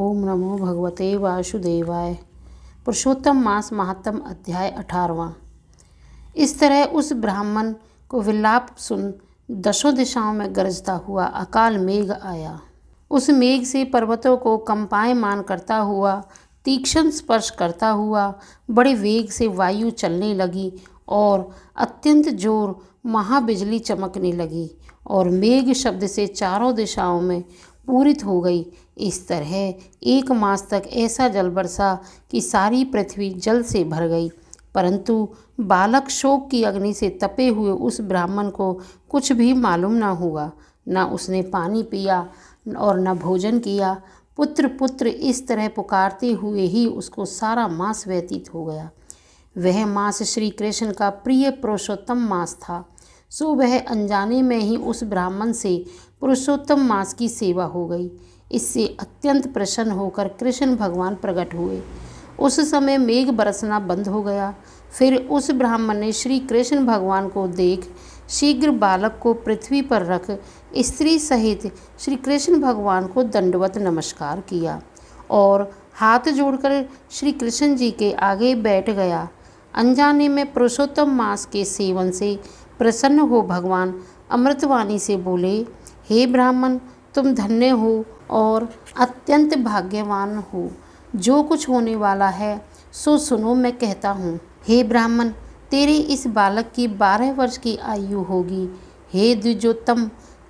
ओम नमो भगवते वासुदेवाय। पुरुषोत्तम मास महात्म अध्याय 18वां। इस तरह उस ब्राह्मण को विलाप सुन दशों दिशाओं में गरजता हुआ अकाल मेघ आया। उस मेघ से पर्वतों को कंपायमान करता हुआ, तीक्ष्ण स्पर्श करता हुआ बड़े वेग से वायु चलने लगी और अत्यंत जोर महाबिजली चमकने लगी और मेघ शब्द से चारों दिशाओं में पूरित हो गई। इस तरह 1 मास तक ऐसा जल बरसा कि सारी पृथ्वी जल से भर गई। परंतु बालक शोक की अग्नि से तपे हुए उस ब्राह्मण को कुछ भी मालूम न हुआ। न उसने पानी पिया और न भोजन किया। पुत्र पुत्र इस तरह पुकारते हुए ही उसको सारा मास व्यतीत हो गया। वह मास श्री कृष्ण का प्रिय पुरुषोत्तम मास था। सो वह अनजाने में ही उस ब्राह्मण से पुरुषोत्तम मास की सेवा हो गई। इससे अत्यंत प्रसन्न होकर कृष्ण भगवान प्रकट हुए। उस समय मेघ बरसना बंद हो गया। फिर उस ब्राह्मण ने श्री कृष्ण भगवान को देख शीघ्र बालक को पृथ्वी पर रख स्त्री सहित श्री कृष्ण भगवान को दंडवत नमस्कार किया और हाथ जोड़कर श्री कृष्ण जी के आगे बैठ गया। अनजाने में पुरुषोत्तम मास के सेवन से प्रसन्न हो भगवान अमृतवाणी से बोले, हे ब्राह्मण, तुम धन्य हो और अत्यंत भाग्यवान हो। जो कुछ होने वाला है सो सुनो, मैं कहता हूँ। हे ब्राह्मण, तेरे इस बालक की 12 वर्ष की आयु होगी। हे द्विजोत्तम,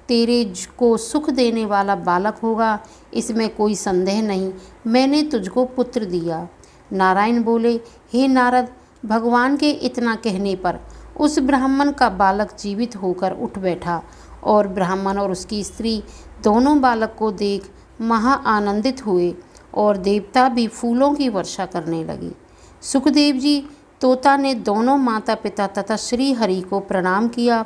तेरे को सुख देने वाला बालक होगा, इसमें कोई संदेह नहीं। मैंने तुझको पुत्र दिया। नारायण बोले, हे नारद, भगवान के इतना कहने पर उस ब्राह्मण का बालक जीवित होकर उठ बैठा और ब्राह्मण और उसकी स्त्री दोनों बालक को देख महा आनंदित हुए और देवता भी फूलों की वर्षा करने लगी। सुखदेव जी तोता ने दोनों माता पिता तथा श्री हरि को प्रणाम किया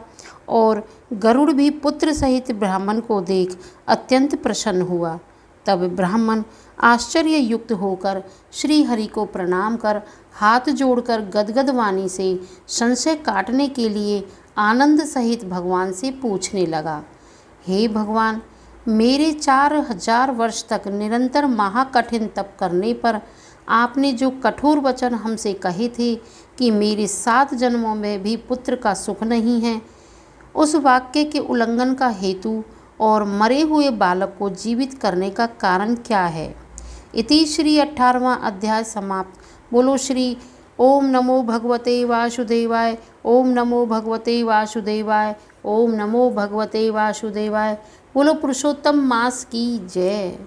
और गरुड़ भी पुत्र सहित ब्राह्मण को देख अत्यंत प्रसन्न हुआ। तब ब्राह्मण आश्चर्य युक्त होकर श्री हरि को प्रणाम कर हाथ जोड़कर गदगद वाणी से संशय काटने के लिए आनंद सहित भगवान से पूछने लगा, हे भगवान, मेरे 4000 वर्ष तक निरंतर महाकठिन तप करने पर आपने जो कठोर वचन हमसे कहे थे कि मेरे 7 जन्मों में भी पुत्र का सुख नहीं है, उस वाक्य के उल्लंघन का हेतु और मरे हुए बालक को जीवित करने का कारण क्या है। इति श्री 18वां अध्याय समाप्त। बोलो श्री ओम नमो भगवते वासुदेवाय। ओम नमो भगवते वासुदेवाय। ओम नमो भगवते वासुदेवाय। बोलो पुरुषोत्तम मास की जय।